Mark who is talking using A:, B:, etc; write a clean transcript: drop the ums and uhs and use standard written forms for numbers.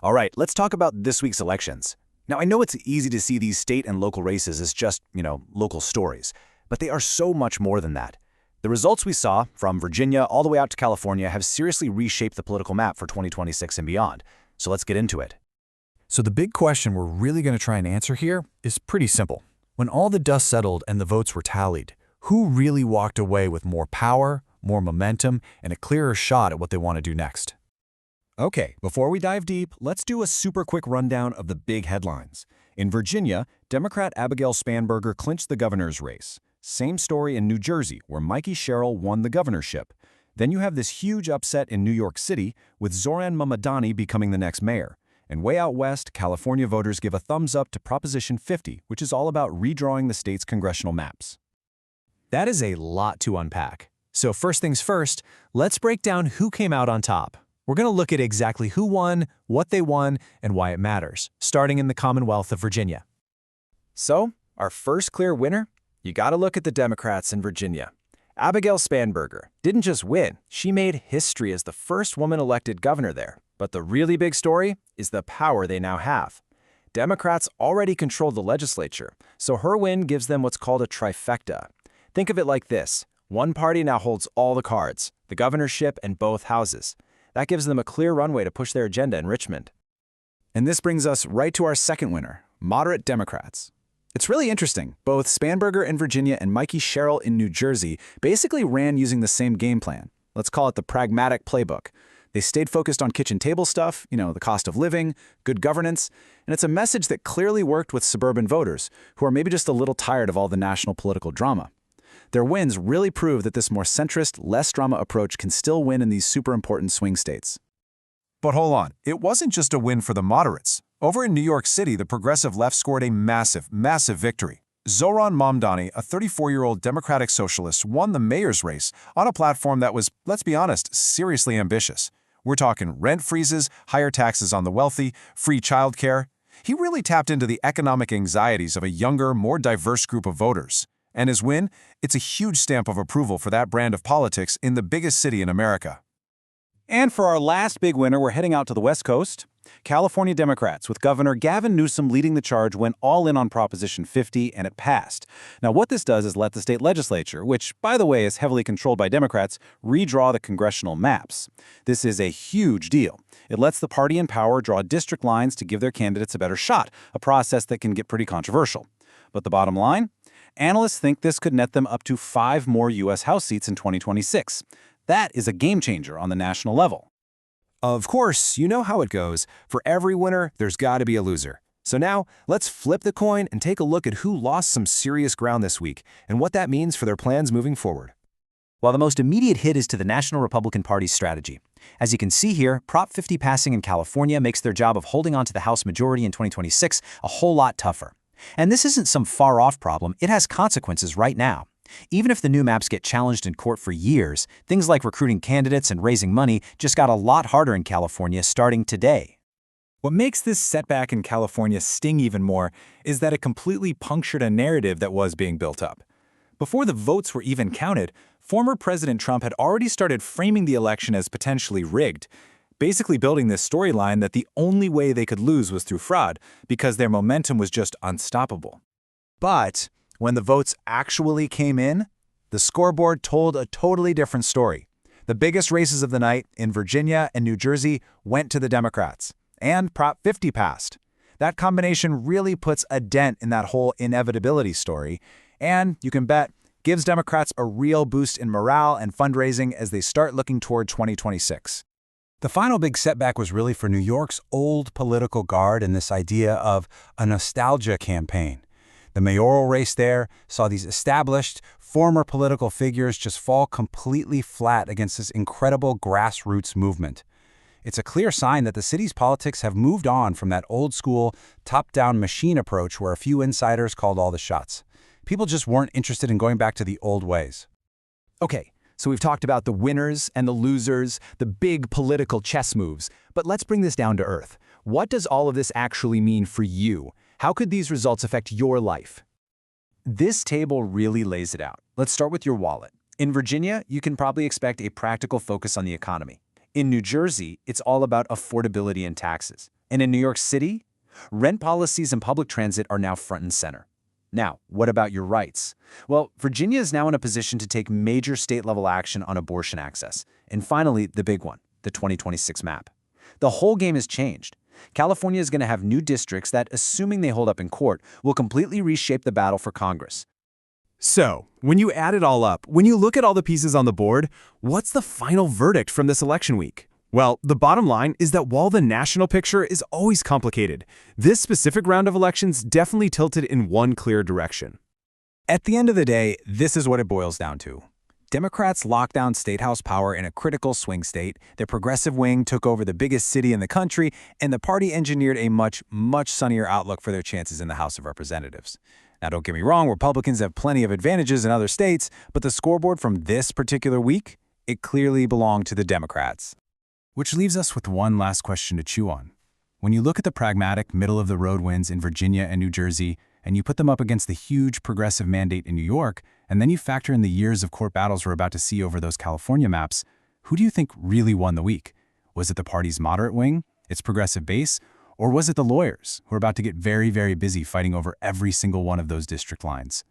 A: All right, let's talk about this week's elections. Now, I know it's easy to see these state and local races as just, local stories, but they are so much more than that. The results we saw, from Virginia all the way out to California, have seriously reshaped the political map for 2026 and beyond. So let's get into it.
B: So the big question we're really going to try and answer here is pretty simple. When all the dust settled and the votes were tallied, who really walked away with more power, more momentum, and a clearer shot at what they want to do next?
C: Okay, before we dive deep, let's do a super quick rundown of the big headlines. In Virginia, Democrat Abigail Spanberger clinched the governor's race. Same story in New Jersey, where Mikey Sherrill won the governorship. Then you have this huge upset in New York City, with Zohran Mamdani becoming the next mayor. And way out west, California voters give a thumbs up to Proposition 50, which is all about redrawing the state's congressional maps.
D: That is a lot to unpack. So first things first, let's break down who came out on top. We're going to look at exactly who won, what they won, and why it matters, starting in the Commonwealth of Virginia.
A: So, our first clear winner? You gotta look at the Democrats in Virginia. Abigail Spanberger didn't just win, she made history as the first woman elected governor there. But the really big story is the power they now have. Democrats already controlled the legislature, so her win gives them what's called a trifecta. Think of it like this. One party now holds all the cards, the governorship and both houses. That gives them a clear runway to push their agenda in Richmond.
B: And this brings us right to our second winner, moderate Democrats. It's really interesting. Both Spanberger in Virginia and Mikey Sherrill in New Jersey basically ran using the same game plan. Let's call it the pragmatic playbook. They stayed focused on kitchen table stuff, the cost of living, good governance, and it's a message that clearly worked with suburban voters, who are maybe just a little tired of all the national political drama. Their wins really prove that this more centrist, less drama approach can still win in these super important swing states.
C: But hold on, it wasn't just a win for the moderates. Over in New York City, the progressive left scored a massive victory. Zohran Mamdani, a 34-year-old Democratic socialist, won the mayor's race on a platform that was, let's be honest, seriously ambitious. We're talking rent freezes, higher taxes on the wealthy, free childcare. He really tapped into the economic anxieties of a younger, more diverse group of voters. And his win? It's a huge stamp of approval for that brand of politics in the biggest city in America.
A: And for our last big winner, we're heading out to the West Coast. California Democrats, with Governor Gavin Newsom leading the charge, went all in on Proposition 50, and it passed. Now, what this does is let the state legislature, which, by the way, is heavily controlled by Democrats, redraw the congressional maps. This is a huge deal. It lets the party in power draw district lines to give their candidates a better shot, a process that can get pretty controversial. But the bottom line? Analysts think this could net them up to 5 more U.S. House seats in 2026. That is a game changer on the national level.
C: Of course, you know how it goes. For every winner, there's got to be a loser. So now, let's flip the coin and take a look at who lost some serious ground this week and what that means for their plans moving forward.
D: While the most immediate hit is to the National Republican Party's strategy. As you can see here, Prop 50 passing in California makes their job of holding on to the House majority in 2026 a whole lot tougher. And this isn't some far-off problem, it has consequences right now. Even if the new maps get challenged in court for years, things like recruiting candidates and raising money just got a lot harder in California starting today.
B: What makes this setback in California sting even more is that it completely punctured a narrative that was being built up. Before the votes were even counted, former President Trump had already started framing the election as potentially rigged, basically building this storyline that the only way they could lose was through fraud because their momentum was just unstoppable. But when the votes actually came in, the scoreboard told a totally different story. The biggest races of the night in Virginia and New Jersey went to the Democrats, and Prop 50 passed. That combination really puts a dent in that whole inevitability story, and you can bet gives Democrats a real boost in morale and fundraising as they start looking toward 2026. The final big setback was really for New York's old political guard and this idea of a nostalgia campaign. The mayoral race there saw these established, former political figures just fall completely flat against this incredible grassroots movement. It's a clear sign that the city's politics have moved on from that old-school, top-down machine approach where a few insiders called all the shots. People just weren't interested in going back to the old ways.
A: Okay, so we've talked about the winners and the losers, the big political chess moves, but let's bring this down to earth. What does all of this actually mean for you? How could these results affect your life? This table really lays it out. Let's start with your wallet. In Virginia, you can probably expect a practical focus on the economy. In New Jersey, it's all about affordability and taxes. And in New York City, rent policies and public transit are now front and center. Now, what about your rights? Well, Virginia is now in a position to take major state-level action on abortion access. And finally, the big one, the 2026 map. The whole game has changed. California is going to have new districts that, assuming they hold up in court, will completely reshape the battle for Congress.
E: So, when you add it all up, when you look at all the pieces on the board, what's the final verdict from this election week? Well, the bottom line is that while the national picture is always complicated, this specific round of elections definitely tilted in one clear direction.
B: At the end of the day, this is what it boils down to. Democrats locked down state house power in a critical swing state, their progressive wing took over the biggest city in the country, and the party engineered a much sunnier outlook for their chances in the House of Representatives. Now, don't get me wrong, Republicans have plenty of advantages in other states, but the scoreboard from this particular week, it clearly belonged to the Democrats. Which leaves us with one last question to chew on. When you look at the pragmatic, middle-of-the-road wins in Virginia and New Jersey, and you put them up against the huge progressive mandate in New York, and then you factor in the years of court battles we're about to see over those California maps, who do you think really won the week? Was it the party's moderate wing, its progressive base, or was it the lawyers who are about to get very busy fighting over every single one of those district lines?